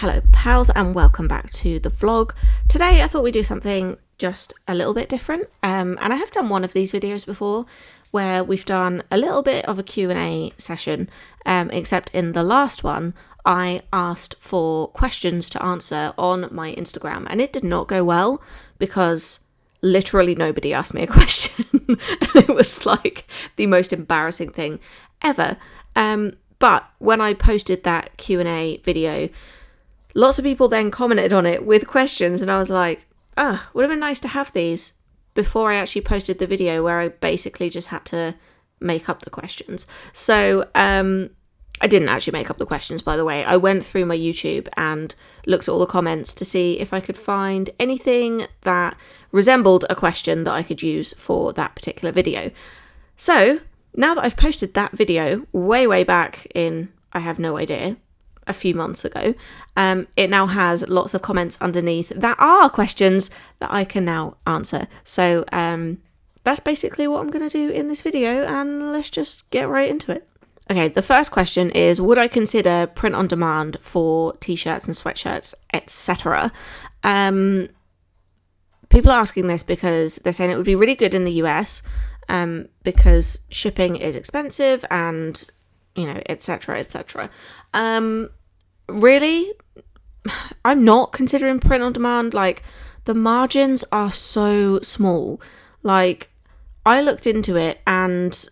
Hello pals and welcome back to the vlog. Today I thought we'd do something just a little bit different and I have done one of these videos before where we've done a little bit of a Q&A session, except in the last one I asked for questions to answer on my Instagram and it did not go well because literally nobody asked me a question. It was like the most embarrassing thing ever. But when I posted that Q&A video, lots of people then commented on it with questions and I was like, would have been nice to have these before I actually posted the video where I basically just had to make up the questions. So I didn't actually make up the questions, by the way. I went through my YouTube and looked at all the comments to see if I could find anything that resembled a question that I could use for that particular video. So now that I've posted that video way back in, I have no idea, a few months ago, it now has lots of comments underneath that are questions that I can now answer. So that's basically what I'm going to do in this video, and let's just get right into it. Okay, the first question is, would I consider print on demand for t-shirts and sweatshirts, etc.? People are asking this because they're saying it would be really good in the US because shipping is expensive and, you know, etc. Really, I'm not considering print on demand. Like, the margins are so small. Like, I looked into it and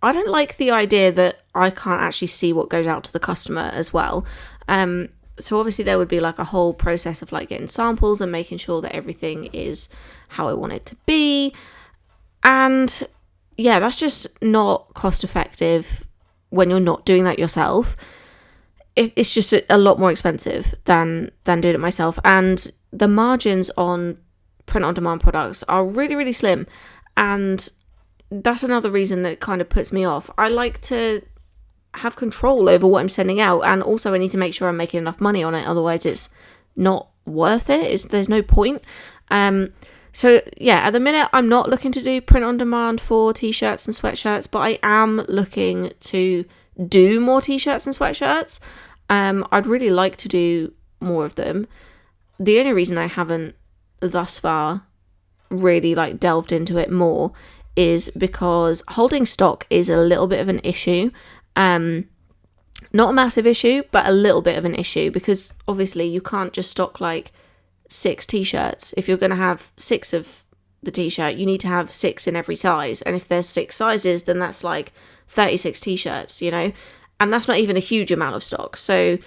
I don't like the idea that I can't actually see what goes out to the customer as well. So obviously there would be like a whole process of like getting samples and making sure that everything is how I want it to be. And yeah, that's just not cost effective when you're not doing that yourself. It's just a lot more expensive than doing it myself. And the margins on print on demand products are really slim. And that's another reason that kind of puts me off. I like to have control over what I'm sending out, and also I need to make sure I'm making enough money on it, otherwise it's not worth it. There's no point. So yeah, at the minute I'm not looking to do print on demand for t-shirts and sweatshirts, but I am looking to do more t-shirts and sweatshirts. I'd really like to do more of them. The only reason I haven't thus far really like delved into it more is because holding stock is a little bit of an issue. Not a massive issue, but a little bit of an issue, because obviously you can't just stock like 6 t-shirts. If you're going to have 6 of the t-shirt, you need to have 6 in every size. And if there's 6 sizes, then that's like 36 t-shirts, you know? And that's not even a huge amount of stock. So,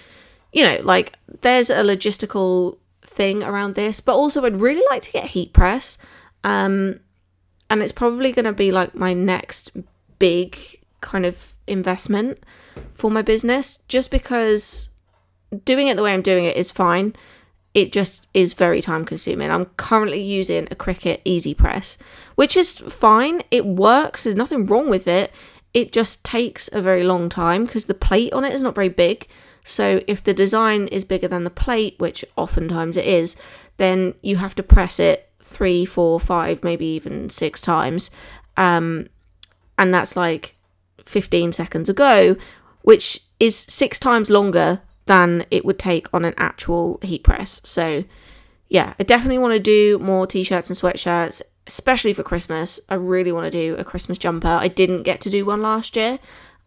you know, like, there's a logistical thing around this, but also I'd really like to get heat press. And it's probably going to be like my next big kind of investment for my business, just because doing it the way I'm doing it is fine. It just is very time consuming. I'm currently using a Cricut Easy Press, which is fine. It works. There's nothing wrong with it. It just takes a very long time because the plate on it is not very big. So if the design is bigger than the plate, which oftentimes it is, then you have to press it 3, 4, 5, maybe even 6 times. And that's like 15 seconds ago, which is 6 times longer than it would take on an actual heat press. So yeah, I definitely want to do more t-shirts and sweatshirts, especially for Christmas. I really want to do a Christmas jumper. I didn't get to do one last year.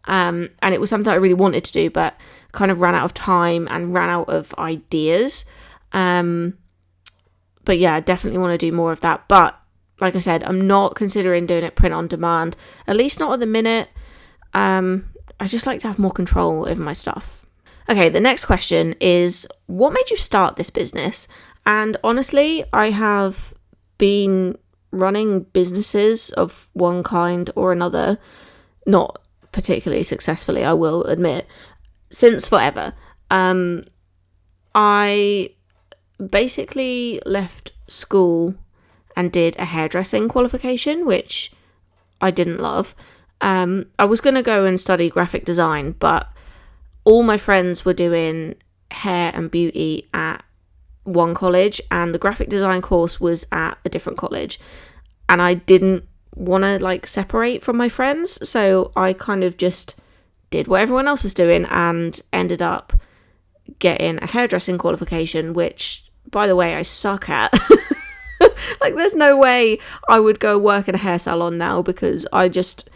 And it was something I really wanted to do, but kind of ran out of time and ran out of ideas. But yeah, I definitely want to do more of that. But like I said, I'm not considering doing it print on demand, at least not at the minute. I just like to have more control over my stuff. Okay, the next question is, what made you start this business? And honestly, I have been running businesses of one kind or another, not particularly successfully, I will admit, since forever. I basically left school and did a hairdressing qualification, which I didn't love. I was going to go and study graphic design, but all my friends were doing hair and beauty at one college, and the graphic design course was at a different college, and I didn't want to like separate from my friends, so I kind of just did what everyone else was doing and ended up getting a hairdressing qualification, which, by the way, I suck at. Like, there's no way I would go work in a hair salon now, because I think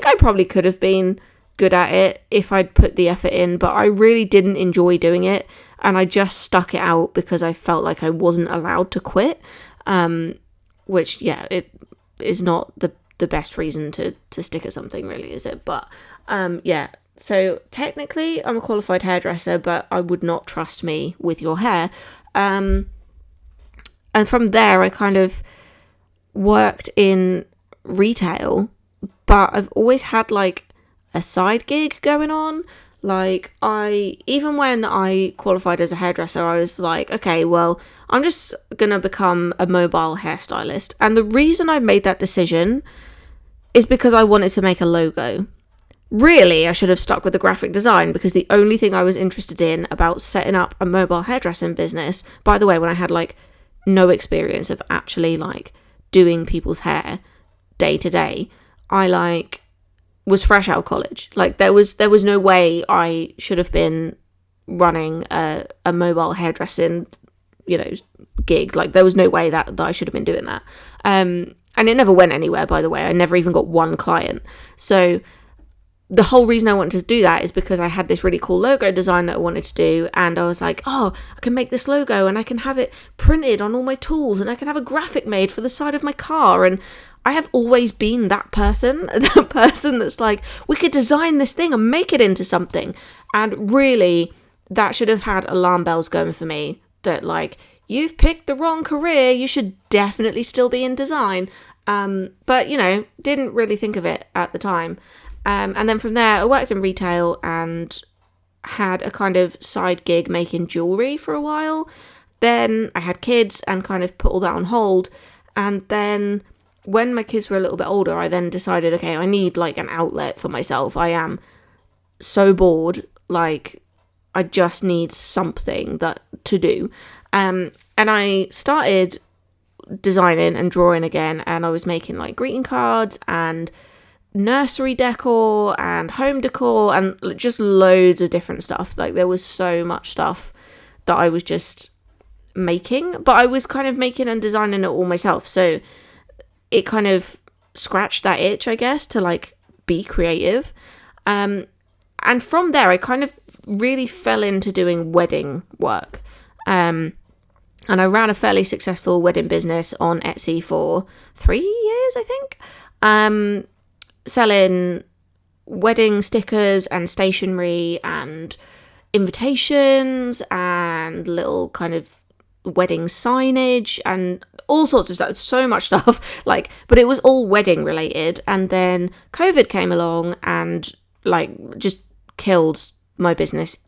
I probably could have been good at it if I'd put the effort in, but I really didn't enjoy doing it, and I just stuck it out because I felt like I wasn't allowed to quit, which, it is not the best reason to stick at something, really, is it? But, so technically I'm a qualified hairdresser, but I would not trust me with your hair. And from there, I kind of worked in retail, but I've always had like a side gig going on. Like, even when I qualified as a hairdresser, I was like, okay, well, I'm just gonna become a mobile hairstylist. And the reason I made that decision is because I wanted to make a logo. Really, I should have stuck with the graphic design, because the only thing I was interested in about setting up a mobile hairdressing business, by the way, when I had like no experience of actually like doing people's hair day to day, I like was fresh out of college. Like, there was no way I should have been running a mobile hairdressing, gig. Like, there was no way that I should have been doing that. And it never went anywhere, by the way. I never even got one client. So the whole reason I wanted to do that is because I had this really cool logo design that I wanted to do, and I was like, oh, I can make this logo and I can have it printed on all my tools, and I can have a graphic made for the side of my car. And I have always been that person that's like, we could design this thing and make it into something. And really, that should have had alarm bells going for me, that like, you've picked the wrong career, you should definitely still be in design. But, didn't really think of it at the time. And then from there, I worked in retail and had a kind of side gig making jewellery for a while. Then I had kids and kind of put all that on hold. And then when my kids were a little bit older, I then decided, okay, I need like an outlet for myself. I am so bored, like I just need something to do. And I started designing and drawing again, and I was making like greeting cards and nursery decor and home decor and just loads of different stuff. Like, there was so much stuff that I was just making, but I was kind of making and designing it all myself, so it kind of scratched that itch, I guess, to like be creative. And from there I kind of really fell into doing wedding work, and I ran a fairly successful wedding business on Etsy for 3 years, I think, selling wedding stickers and stationery and invitations and little kind of wedding signage and all sorts of stuff. So much stuff, like, but it was all wedding related. And then COVID came along and like just killed my business,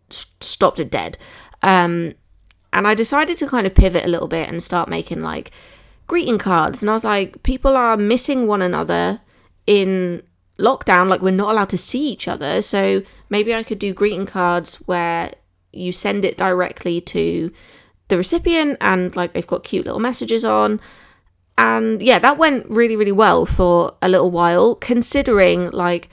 stopped it dead. And I decided to kind of pivot a little bit and start making like greeting cards. And I was like, people are missing one another in lockdown, like we're not allowed to see each other, so maybe I could do greeting cards where you send it directly to the recipient and like they've got cute little messages on. And yeah, that went really, really well for a little while, considering like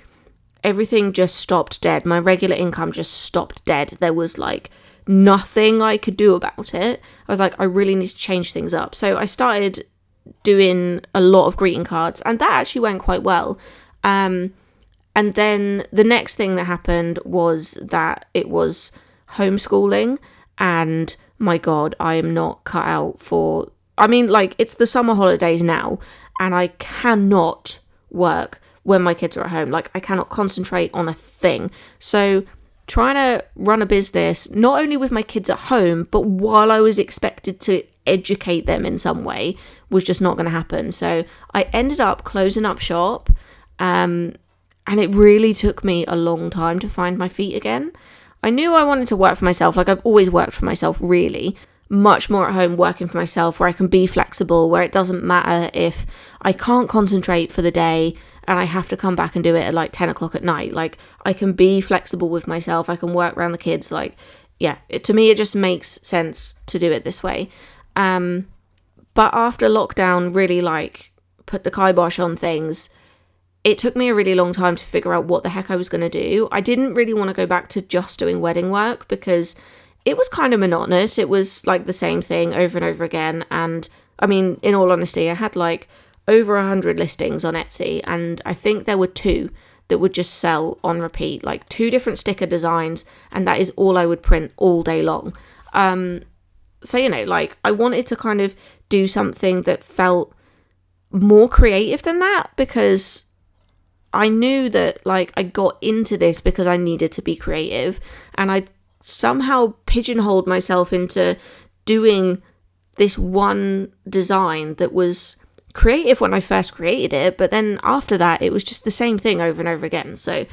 everything just stopped dead. My regular income just stopped dead. There was like nothing I could do about it. I was like, I really need to change things up. So I started doing a lot of greeting cards, and that actually went quite well. And then the next thing that happened was that it was homeschooling, and my God, I am not cut out for, I mean, like, it's the summer holidays now, and I cannot work when my kids are at home. Like, I cannot concentrate on a thing. So trying to run a business, not only with my kids at home, but while I was expected to educate them in some way, was just not going to happen. So I ended up closing up shop, and it really took me a long time to find my feet again. I knew I wanted to work for myself. Like, I've always worked for myself, really. Much more at home working for myself, where I can be flexible, where it doesn't matter if I can't concentrate for the day and I have to come back and do it at like 10 o'clock at night. Like, I can be flexible with myself. I can work around the kids. Like, yeah, to me, it just makes sense to do it this way. But after lockdown really like put the kibosh on things, it took me a really long time to figure out what the heck I was going to do. I didn't really want to go back to just doing wedding work because it was kind of monotonous. It was like the same thing over and over again. And I mean, in all honesty, I had like over 100 listings on Etsy, and I think there were 2 that would just sell on repeat, like 2 different sticker designs, and that is all I would print all day long. So, you know, like I wanted to kind of do something that felt more creative than that, because I knew that like I got into this because I needed to be creative, and I somehow pigeonholed myself into doing this one design that was creative when I first created it, but then after that it was just the same thing over and over again. So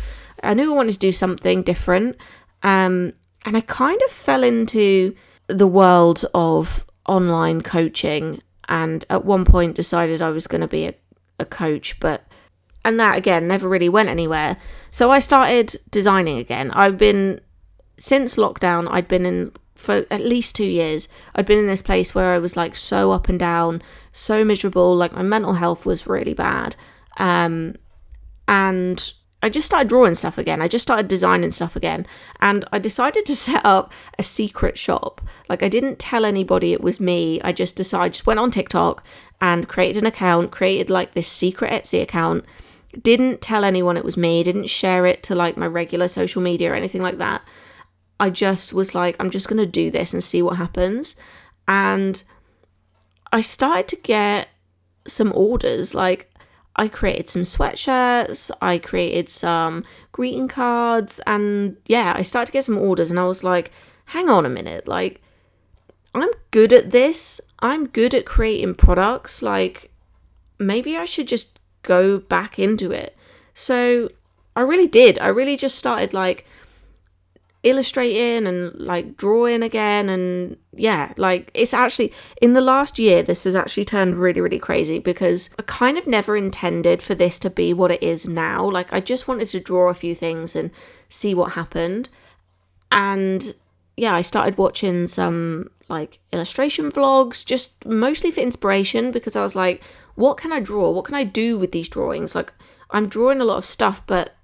I knew I wanted to do something different, and I kind of fell into the world of online coaching, and at one point decided I was going to be a coach, and that again never really went anywhere. So I started designing again. Since lockdown, I'd been in for at least 2 years. I'd been in this place where I was like so up and down, so miserable, like my mental health was really bad. And I just started drawing stuff again. I just started designing stuff again. And I decided to set up a secret shop. Like, I didn't tell anybody it was me. I just went on TikTok and created an account, created like this secret Etsy account. Didn't tell anyone it was me. Didn't share it to like my regular social media or anything like that. I just was like, I'm just going to do this and see what happens. And I started to get some orders. Like, I created some sweatshirts, I created some greeting cards, and yeah, I started to get some orders, and I was like, hang on a minute, like, I'm good at this. I'm good at creating products. Like, maybe I should just go back into it. So I really did. I really just started like illustrating and like drawing again, and yeah, like it's actually in the last year this has actually turned really, really crazy, because I kind of never intended for this to be what it is now. Like, I just wanted to draw a few things and see what happened. And yeah, I started watching some like illustration vlogs, just mostly for inspiration, because I was like, what can I draw? What can I do with these drawings? Like, I'm drawing a lot of stuff, but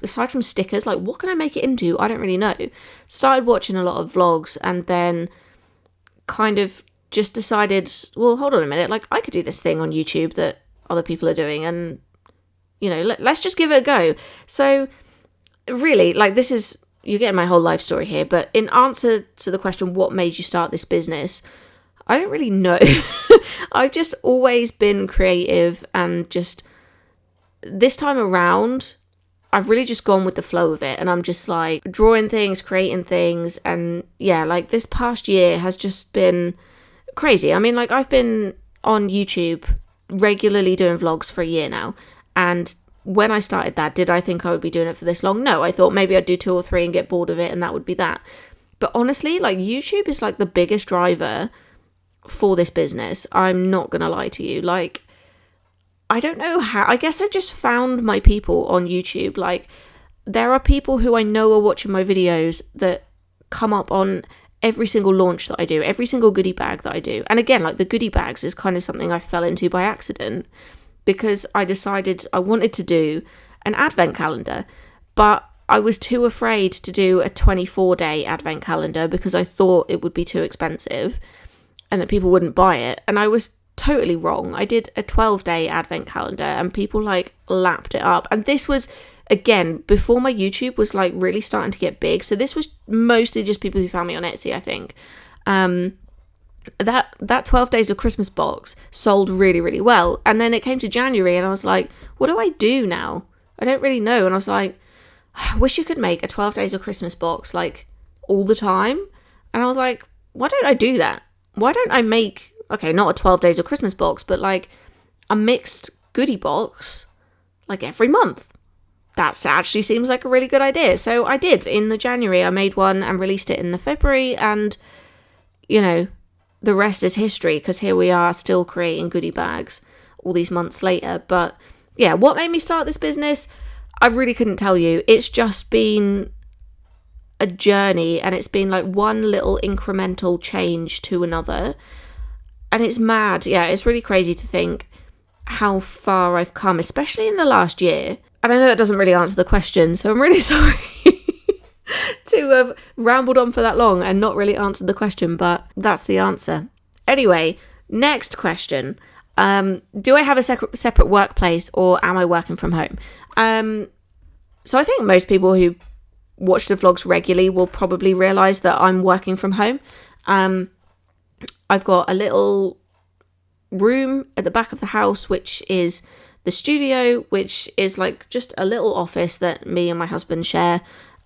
aside from stickers, like, what can I make it into? I don't really know. Started watching a lot of vlogs, and then kind of just decided, well, hold on a minute, like, I could do this thing on YouTube that other people are doing, and, you know, let's just give it a go. So really, like, this is, you're getting my whole life story here, but in answer to the question, what made you start this business? I don't really know. I've just always been creative, and just this time around, I've really just gone with the flow of it, and I'm just like drawing things, creating things, and yeah, like this past year has just been crazy. I mean, like, I've been on YouTube regularly doing vlogs for a year now, and when I started that, did I think I would be doing it for this long? No, I thought maybe I'd do 2 or 3 and get bored of it, and that would be that. But honestly, like, YouTube is like the biggest driver for this business. I'm not gonna lie to you. Like, I don't know how, I guess I've just found my people on YouTube. Like, there are people who I know are watching my videos that come up on every single launch that I do, every single goodie bag that I do. And again, like, the goodie bags is kind of something I fell into by accident, because I decided I wanted to do an advent calendar, but I was too afraid to do a 24-day advent calendar because I thought it would be too expensive and that people wouldn't buy it. And I was totally wrong. I did a 12-day advent calendar, and people like lapped it up. And this was, again, before my YouTube was like really starting to get big. So this was mostly just people who found me on Etsy, I think. That 12 days of Christmas box sold really, really well. And then it came to January, and I was like, what do I do now? I don't really know. And I was like, I wish you could make a 12 days of Christmas box like all the time. And I was like, why don't I do that? Why don't I make, okay, not a 12 days of Christmas box, but like a mixed goodie box like every month? That actually seems like a really good idea. So I did. In the January, I made one and released it in the February, and, you know, the rest is history, because here we are still creating goodie bags all these months later. But yeah, what made me start this business? I really couldn't tell you. It's just been a journey, and it's been like one little incremental change to another. And it's mad. Yeah, it's really crazy to think how far I've come, especially in the last year. And I know that doesn't really answer the question, so I'm really sorry to have rambled on for that long and not really answered the question, but that's the answer. Anyway, next question. Do I have a separate workplace, or am I working from home? So I think most people who watch the vlogs regularly will probably realise that I'm working from home. I've got a little room at the back of the house, which is the studio, which is like just a little office that me and my husband share.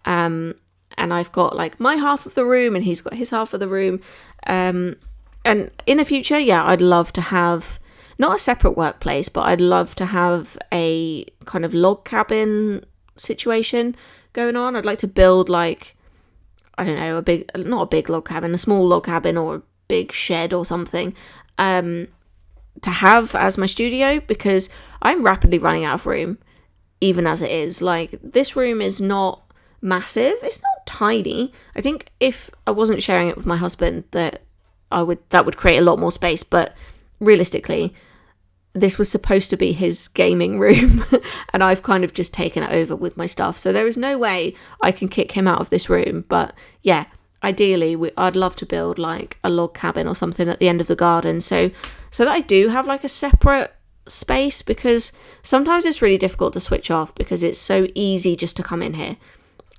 And I've got like my half of the room and he's got his half of the room. And in the future, yeah, I'd love to have not a separate workplace, but I'd love to have a kind of log cabin situation going on. I'd like to build like, I don't know, not a big log cabin, a small log cabin or a big shed or something, to have as my studio, because I'm rapidly running out of room, even as it is. Like, this room is not massive, it's not tiny. I think if I wasn't sharing it with my husband, that would create a lot more space, but realistically, this was supposed to be his gaming room and I've kind of just taken it over with my stuff. So there is no way I can kick him out of this room. But yeah, ideally, I'd love to build like a log cabin or something at the end of the garden. So that I do have like a separate space, because sometimes it's really difficult to switch off because it's so easy just to come in here.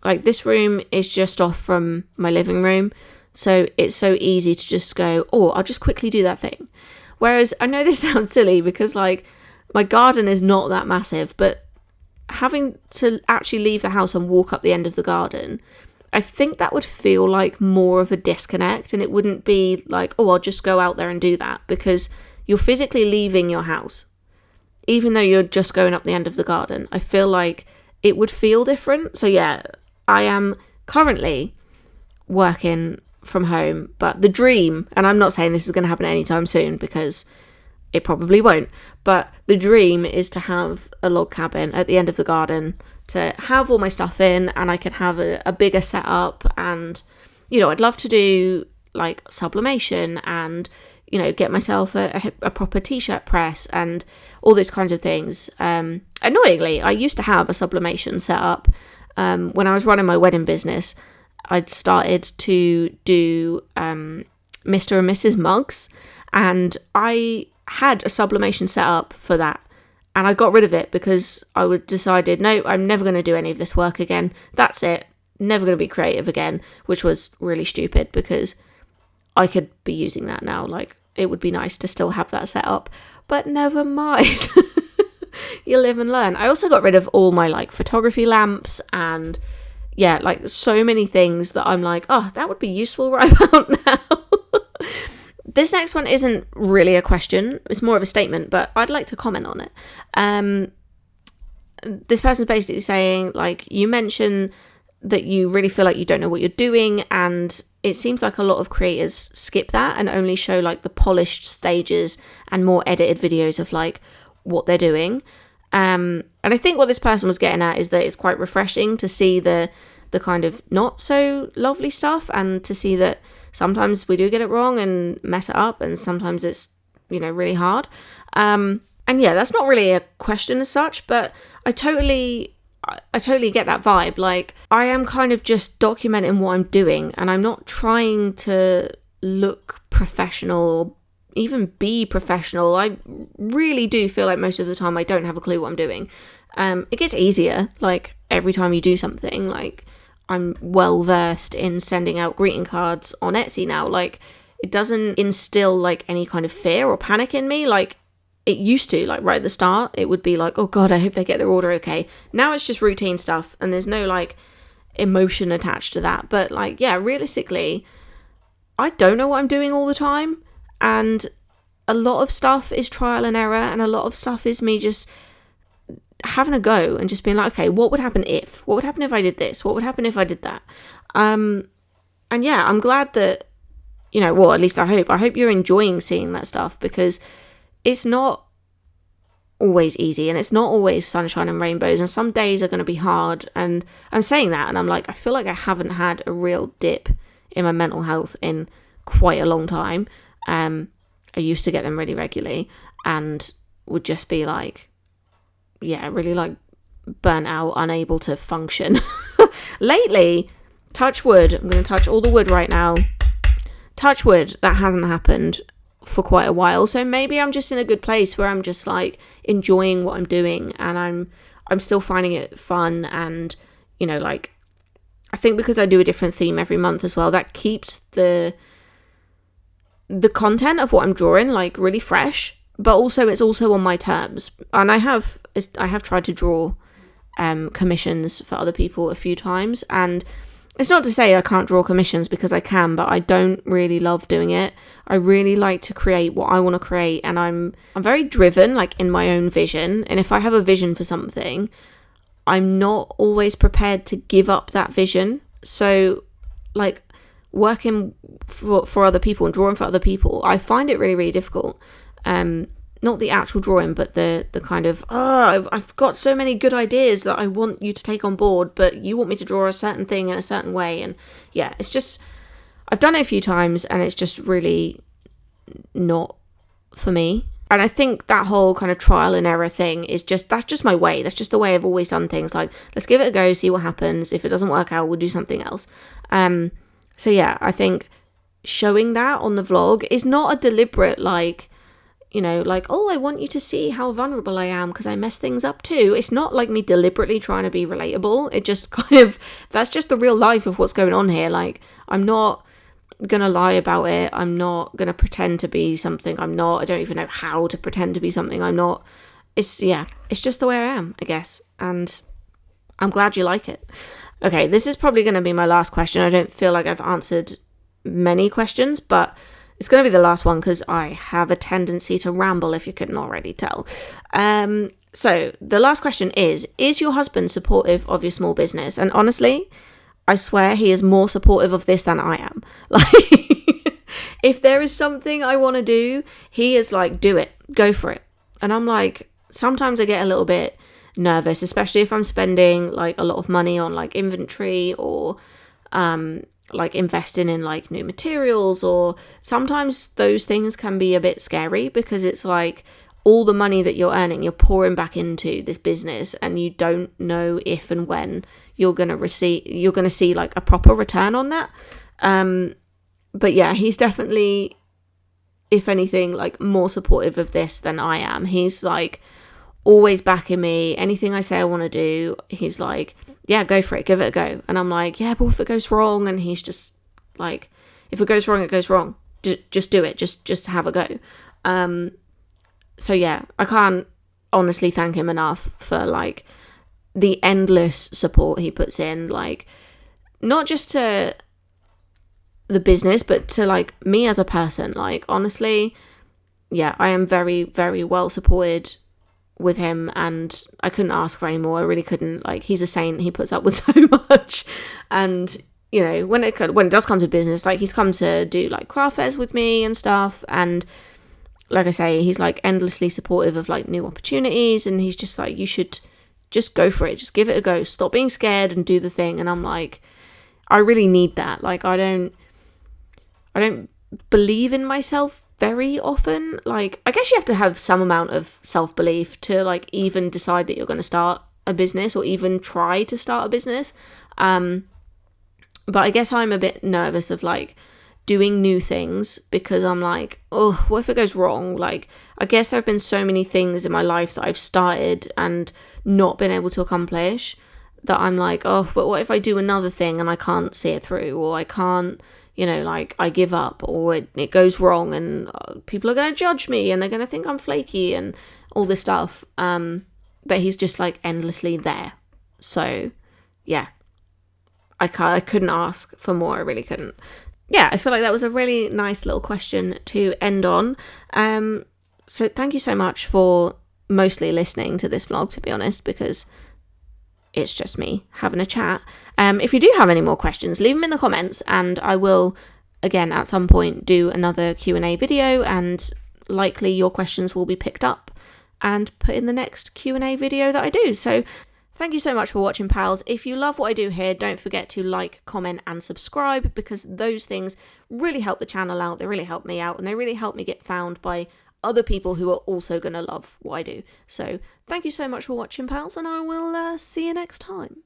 Like, this room is just off from my living room. So it's so easy to just go, oh, I'll just quickly do that thing. Whereas I know this sounds silly because like my garden is not that massive, but having to actually leave the house and walk up the end of the garden, I think that would feel like more of a disconnect, and it wouldn't be like, oh, I'll just go out there and do that, because you're physically leaving your house. Even though you're just going up the end of the garden, I feel like it would feel different. So yeah, I am currently working from home, but the dream, and I'm not saying this is going to happen anytime soon because it probably won't, but the dream is to have a log cabin at the end of the garden, to have all my stuff in, and I can have a bigger setup. And, you know, I'd love to do like sublimation and, you know, get myself a proper t-shirt press and all those kinds of things. Annoyingly, I used to have a sublimation set up when I was running my wedding business. I'd started to do Mr. and Mrs. mugs, and I had a sublimation set up for that, and I got rid of it because I decided, no, I'm never going to do any of this work again. That's it. Never going to be creative again, which was really stupid because I could be using that now. Like, it would be nice to still have that set up, but never mind. You live and learn. I also got rid of all my like photography lamps and yeah, like so many things that I'm like, oh, that would be useful right about now. This next one isn't really a question. It's more of a statement, but I'd like to comment on it. This person's basically saying, like, you mentioned that you really feel like you don't know what you're doing, and it seems like a lot of creators skip that and only show like the polished stages and more edited videos of like what they're doing. And I think what this person was getting at is that it's quite refreshing to see the kind of not so lovely stuff, and to see that sometimes we do get it wrong and mess it up, and sometimes it's, you know, really hard. And yeah, that's not really a question as such, but I totally get that vibe. Like, I am kind of just documenting what I'm doing, and I'm not trying to look professional or even be professional. I really do feel like most of the time I don't have a clue what I'm doing. It gets easier, like, every time you do something. Like, I'm well versed in sending out greeting cards on Etsy now. Like, it doesn't instill like any kind of fear or panic in me like it used to. Like, right at the start, it would be like, oh god, I hope they get their order okay. Now it's just routine stuff, and there's no like emotion attached to that. But like, yeah, realistically, I don't know what I'm doing all the time, and a lot of stuff is trial and error, and a lot of stuff is me just having a go and just being like, okay, what would happen if I did this? What would happen if I did that? And yeah, I'm glad that, you know, well, at least I hope you're enjoying seeing that stuff, because it's not always easy, and it's not always sunshine and rainbows, and some days are going to be hard. And I'm saying that, and I'm like, I feel like I haven't had a real dip in my mental health in quite a long time. I used to get them really regularly, and would just be like, yeah, really like burnt out, unable to function. Lately, touch wood, I'm going to touch all the wood right now. Touch wood, that hasn't happened for quite a while. So maybe I'm just in a good place where I'm just like enjoying what I'm doing, and I'm still finding it fun. And, you know, like, I think because I do a different theme every month as well, that keeps the content of what I'm drawing like really fresh, but also it's also on my terms. And I have tried to draw commissions for other people a few times, and it's not to say I can't draw commissions, because I can, but I don't really love doing it. I really like to create what I want to create, and I'm very driven, like, in my own vision. And if I have a vision for something, I'm not always prepared to give up that vision. So, like, working for other people and drawing for other people, I find it really, really difficult. Not the actual drawing, but the kind of, I've got so many good ideas that I want you to take on board, but you want me to draw a certain thing in a certain way. And yeah, it's just, I've done it a few times, and it's just really not for me. And I think that whole kind of trial and error thing is that's just my way. That's just the way I've always done things. Like, let's give it a go, see what happens. If it doesn't work out, we'll do something else. So yeah, I think showing that on the vlog is not a deliberate, like, you know, like, oh, I want you to see how vulnerable I am because I mess things up too. It's not like me deliberately trying to be relatable. It just kind of, that's just the real life of what's going on here. Like, I'm not gonna lie about it. I'm not gonna pretend to be something I'm not. I don't even know how to pretend to be something I'm not. It's just the way I am, I guess. And I'm glad you like it. Okay, this is probably going to be my last question. I don't feel like I've answered many questions, but it's going to be the last one because I have a tendency to ramble, if you couldn't already tell. So the last question is your husband supportive of your small business? And honestly, I swear he is more supportive of this than I am. Like, if there is something I want to do, he is like, do it, go for it. And I'm like, sometimes I get a little bit nervous, especially if I'm spending like a lot of money on like inventory or like investing in like new materials, or sometimes those things can be a bit scary because it's like all the money that you're earning, you're pouring back into this business, and you don't know if and when you're going to see like a proper return on that. But yeah, he's definitely, if anything, like more supportive of this than I am. He's like always backing me. Anything I say I want to do, he's like, yeah, go for it, give it a go. And I'm like, yeah, but if it goes wrong? And he's just like, if it goes wrong, it goes wrong. Just do it. Just have a go. So yeah, I can't honestly thank him enough for like the endless support he puts in, like not just to the business, but to like me as a person. Like, honestly, yeah, I am very, very well supported with him, and I couldn't ask for any more. I really couldn't. Like, he's a saint. He puts up with so much. And you know, when it does come to business, like, he's come to do like craft fairs with me and stuff, and like I say, he's like endlessly supportive of like new opportunities, and he's just like, you should just go for it, just give it a go, stop being scared and do the thing. And I'm like, I really need that. Like, I don't believe in myself very often. Like, I guess you have to have some amount of self-belief to like even decide that you're going to start a business or even try to start a business. But I guess I'm a bit nervous of like doing new things because I'm like, oh, what if it goes wrong? Like, I guess there have been so many things in my life that I've started and not been able to accomplish that I'm like, oh, but what if I do another thing and I can't see it through, or I can't, you know, like I give up, or it goes wrong and people are going to judge me and they're going to think I'm flaky and all this stuff. But he's just like endlessly there. So yeah, I couldn't ask for more. I really couldn't. Yeah, I feel like that was a really nice little question to end on. So thank you so much for mostly listening to this vlog, to be honest, because it's just me having a chat. If you do have any more questions, leave them in the comments, and I will, again, at some point do another Q&A video, and likely your questions will be picked up and put in the next Q&A video that I do. So thank you so much for watching, pals. If you love what I do here, don't forget to like, comment and subscribe, because those things really help the channel out. They really help me out, and they really help me get found by other people who are also going to love what I do. So thank you so much for watching, pals, and I will see you next time.